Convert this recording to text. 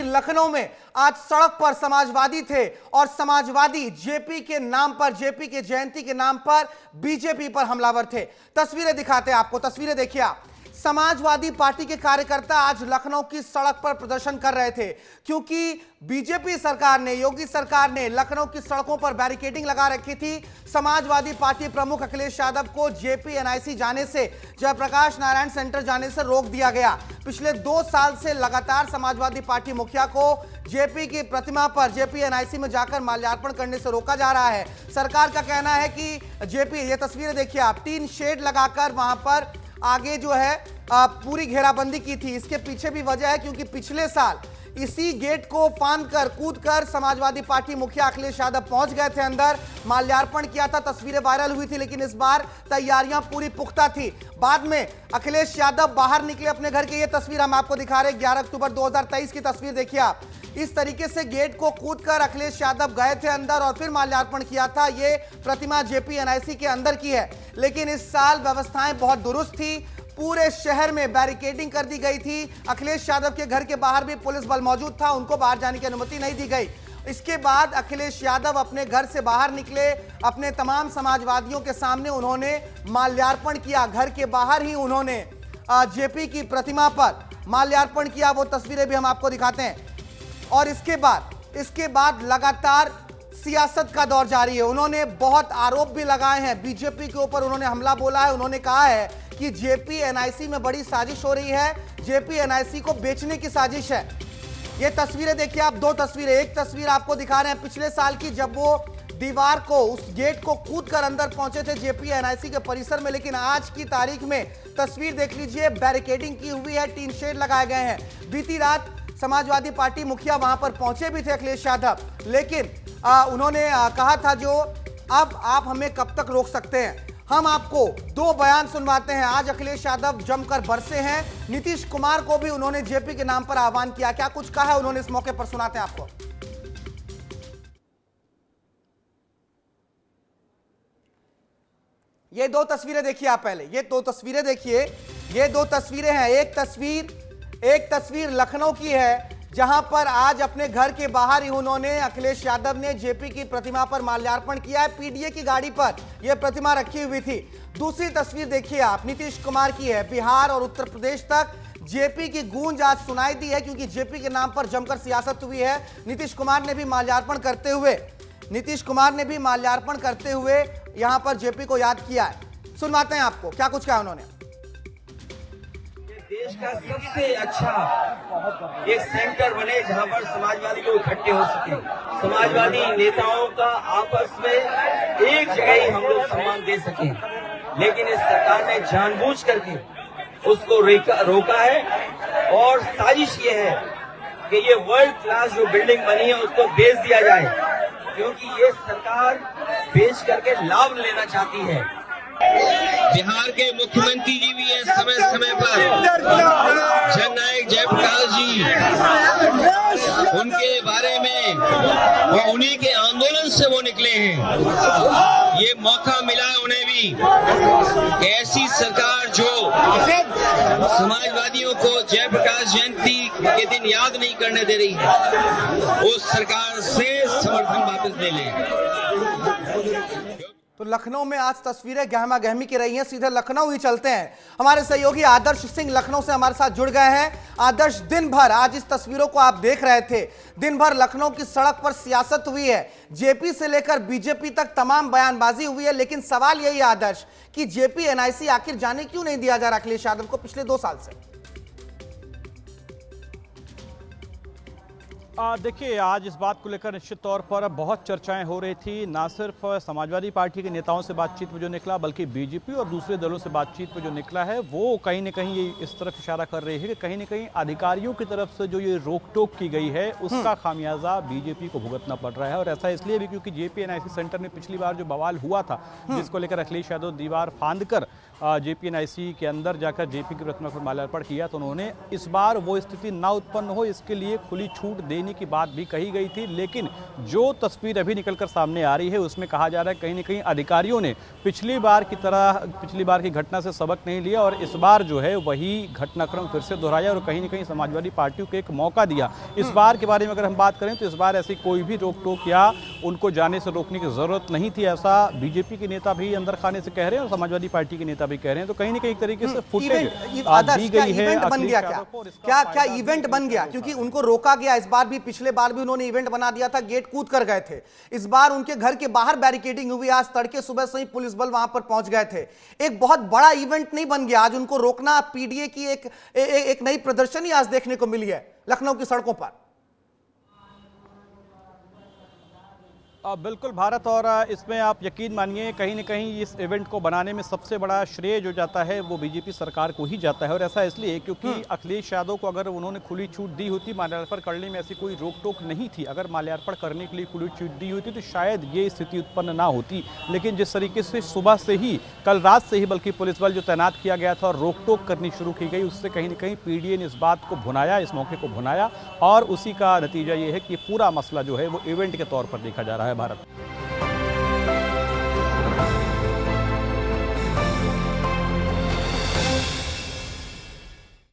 लखनऊ में आज सड़क पर समाजवादी थे और समाजवादी जेपी के नाम पर, जेपी के जयंती के नाम पर बीजेपी पर हमलावर थे। तस्वीरें दिखाते हैं आपको, तस्वीरें देखिए आप। समाजवादी पार्टी के कार्यकर्ता आज लखनऊ की सड़क पर प्रदर्शन कर रहे थे क्योंकि बीजेपी सरकार ने, योगी सरकार ने लखनऊ की सड़कों पर बैरिकेडिंग लगा रखी थी। समाजवादी पार्टी प्रमुख अखिलेश यादव को जेपी एनआईसी जाने से, जयप्रकाश नारायण सेंटर जाने से रोक दिया गया। पिछले 2 साल से लगातार समाजवादी पार्टी मुखिया को जेपी की प्रतिमा पर जेपी एनआईसी में जाकर माल्यार्पण करने से रोका जा रहा है। सरकार का कहना है कि जेपी, ये तस्वीरें देखिए आप, 3 शेड लगाकर वहां पर आगे जो है पूरी घेराबंदी की थी। इसके पीछे भी वजह है क्योंकि पिछले साल इसी गेट को फांदकर, कूदकर समाजवादी पार्टी मुखिया अखिलेश यादव पहुंच गए थे अंदर, माल्यार्पण किया था, तस्वीरें वायरल हुई थी। लेकिन इस बार तैयारियां पूरी पुख्ता थी। बाद में अखिलेश यादव बाहर निकले अपने घर की, ये तस्वीर हम आपको दिखा रहे हैं, 11 अक्टूबर 2023 की तस्वीर देखिए आप। इस तरीके से गेट को कूदकर अखिलेश यादव गए थे अंदर और फिर माल्यार्पण किया था। ये प्रतिमा जेपी एनआईसी के अंदर की है। लेकिन इस साल व्यवस्थाएं बहुत दुरुस्त थी, पूरे शहर में बैरिकेडिंग कर दी गई थी। अखिलेश यादव के घर के बाहर भी पुलिस बल मौजूद था, उनको बाहर जाने की अनुमति नहीं दी गई। इसके बाद अखिलेश यादव अपने घर से बाहर निकले, अपने तमाम समाजवादियों के सामने उन्होंने माल्यार्पण किया। घर के बाहर ही उन्होंने जेपी की प्रतिमा पर माल्यार्पण किया। वो तस्वीरें भी हम आपको दिखाते हैं। और इसके बाद लगातार सियासत का दौर जारी है। उन्होंने बहुत आरोप भी लगाए हैं बीजेपी के ऊपर, उन्होंने हमला बोला है। उन्होंने कहा है कि जेपी एनआईसी में बड़ी साजिश हो रही है, जेपी एनआईसी को बेचने की साजिश है। ये तस्वीरें देखिए आप, 2 तस्वीरें। एक तस्वीर आपको दिखा रहे हैं पिछले साल की, जब वो दीवार को, उस गेट को कूदकर अंदर पहुंचे थे जेपी एनआईसी के परिसर में। लेकिन आज की तारीख में तस्वीर देख लीजिए, बैरिकेडिंग की हुई है, 3 शेड लगाए गए हैं। बीती रात समाजवादी पार्टी मुखिया वहां पर पहुंचे भी थे अखिलेश यादव, लेकिन उन्होंने कहा था जो अब आप हमें कब तक रोक सकते हैं। हम आपको 2 बयान सुनवाते हैं। आज अखिलेश यादव जमकर बरसे हैं। नीतीश कुमार को भी उन्होंने जेपी के नाम पर आह्वान किया। क्या कुछ कहा है उन्होंने इस मौके पर, सुनाते हैं आपको। ये 2 तस्वीरें देखिए आप पहले, ये 2 तस्वीरें देखिए। ये 2 तस्वीरें हैं। एक तस्वीर लखनऊ की है जहां पर आज अपने घर के बाहर ही उन्होंने, अखिलेश यादव ने जेपी की प्रतिमा पर माल्यार्पण किया है। पीडीए की गाड़ी पर यह प्रतिमा रखी हुई थी। दूसरी तस्वीर देखिए आप, नीतीश कुमार की है। बिहार और उत्तर प्रदेश तक जेपी की गूंज आज सुनाई दी है क्योंकि जेपी के नाम पर जमकर सियासत हुई है। नीतीश कुमार ने भी माल्यार्पण करते हुए यहां पर जेपी को याद किया है। सुनवाते हैं आपको क्या कुछ कहा उन्होंने। देश का सबसे अच्छा एक सेंटर बने जहां पर समाजवादी लोग इकट्ठे हो सके, समाजवादी नेताओं का आपस में एक जगह ही हम लोग सम्मान दे सके। लेकिन इस सरकार ने जानबूझ करके उसको रोका है और साजिश ये है कि ये वर्ल्ड क्लास जो बिल्डिंग बनी है उसको बेच दिया जाए, क्योंकि ये सरकार बेच करके लाभ लेना चाहती है। बिहार के मुख्यमंत्री जी भी है समय समय पर, जननायक जयप्रकाश जी, उनके बारे में वो उन्हीं के आंदोलन से वो निकले हैं। ये मौका मिला है उन्हें भी, ऐसी सरकार जो समाजवादियों को जयप्रकाश जयंती के दिन याद नहीं करने दे रही है, उस सरकार से समर्थन वापस ले लें। तो लखनऊ में आज तस्वीरें गहमा गहमी की रही हैं। सीधे लखनऊ ही चलते हैं। हमारे सहयोगी आदर्श सिंह लखनऊ से हमारे साथ जुड़ गए हैं। आदर्श, दिन भर आज इस तस्वीरों को आप देख रहे थे, दिन भर लखनऊ की सड़क पर सियासत हुई है, जेपी से लेकर बीजेपी तक तमाम बयानबाजी हुई है। लेकिन सवाल यही है आदर्श कि जेपी एनआईसी आखिर जाने क्यों नहीं दिया जा रहा अखिलेश यादव को पिछले 2 साल से? देखिए, आज इस बात को लेकर निश्चित तौर पर बहुत चर्चाएं हो रही थी। ना सिर्फ समाजवादी पार्टी के नेताओं से बातचीत में जो निकला, बल्कि बीजेपी और दूसरे दलों से बातचीत में जो निकला है वो कहीं ना कहीं ये इस तरफ इशारा कर रही है कि कहीं ना कहीं अधिकारियों की तरफ से जो ये रोक टोक की गई है उसका खामियाजा बीजेपी को भुगतना पड़ रहा है। और ऐसा इसलिए भी क्योंकि जेपी एनआईसी सेंटर में पिछली बार जो बवाल हुआ था, जिसको लेकर अखिलेश यादव दीवार फांद कर JPNIC के अंदर जाकर जेपी की प्रतिमा पर माल्यार्पण किया, तो उन्होंने इस बार वो स्थिति ना उत्पन्न हो इसके लिए खुली छूट देने की बात भी कही गई थी। लेकिन जो तस्वीर अभी निकलकर सामने आ रही है उसमें कहा जा रहा है कहीं ना कहीं अधिकारियों ने पिछली बार की तरह पिछली बार की घटना से सबक नहीं लिया और इस बार जो है वही घटनाक्रम फिर से दोहराया और कहीं ना कहीं समाजवादी पार्टियों को एक मौका दिया। इस बार के बारे में अगर हम बात करें तो इस बार ऐसी कोई भी रोक टोक या उनको जाने से रोकने की जरूरत नहीं थी, ऐसा बीजेपी के नेता भी अंदर खाने से कह रहे हैं और समाजवादी पार्टी के नेता भी कह रहे हैं। तो कहीं ना कहीं एक तरीके से फुटेज दी गई है। इवेंट बन गया क्या इवेंट बन गया? क्योंकि उनको रोका गया, इस बार भी पिछले बार भी उन्होंने इवेंट बना दिया था, गेट कूद कर गए थे। इस बार उनके घर के बाहर बैरिकेडिंग हुई, आज तड़के सुबह से ही पुलिस बल वहां पर पहुंच गए थे। एक बहुत बड़ा इवेंट नहीं बन गया, आज उनको रोकना पीडीए की एक नई प्रदर्शनी आज देखने को मिली है लखनऊ की सड़कों पर। बिल्कुल भारत, और इसमें आप यकीन मानिए कहीं ना कहीं इस इवेंट को बनाने में सबसे बड़ा श्रेय जो जाता है वो बीजेपी सरकार को ही जाता है। और ऐसा इसलिए क्योंकि अखिलेश यादव को अगर उन्होंने खुली छूट दी होती, माल्यार्पण करने में ऐसी कोई रोक टोक नहीं थी, अगर माल्यार्पण करने के लिए खुली छूट दी होती तो शायद ये स्थिति उत्पन्न ना होती। लेकिन जिस तरीके से सुबह से ही, कल रात से ही बल्कि पुलिस बल जो तैनात किया गया था और रोक टोक करनी शुरू की गई, उससे कहीं ना कहीं पीडीए ने इस बात को भुनाया, इस मौके को भुनाया और उसी का नतीजा ये है कि पूरा मसला जो है वो इवेंट के तौर पर देखा जा रहा है। भारत।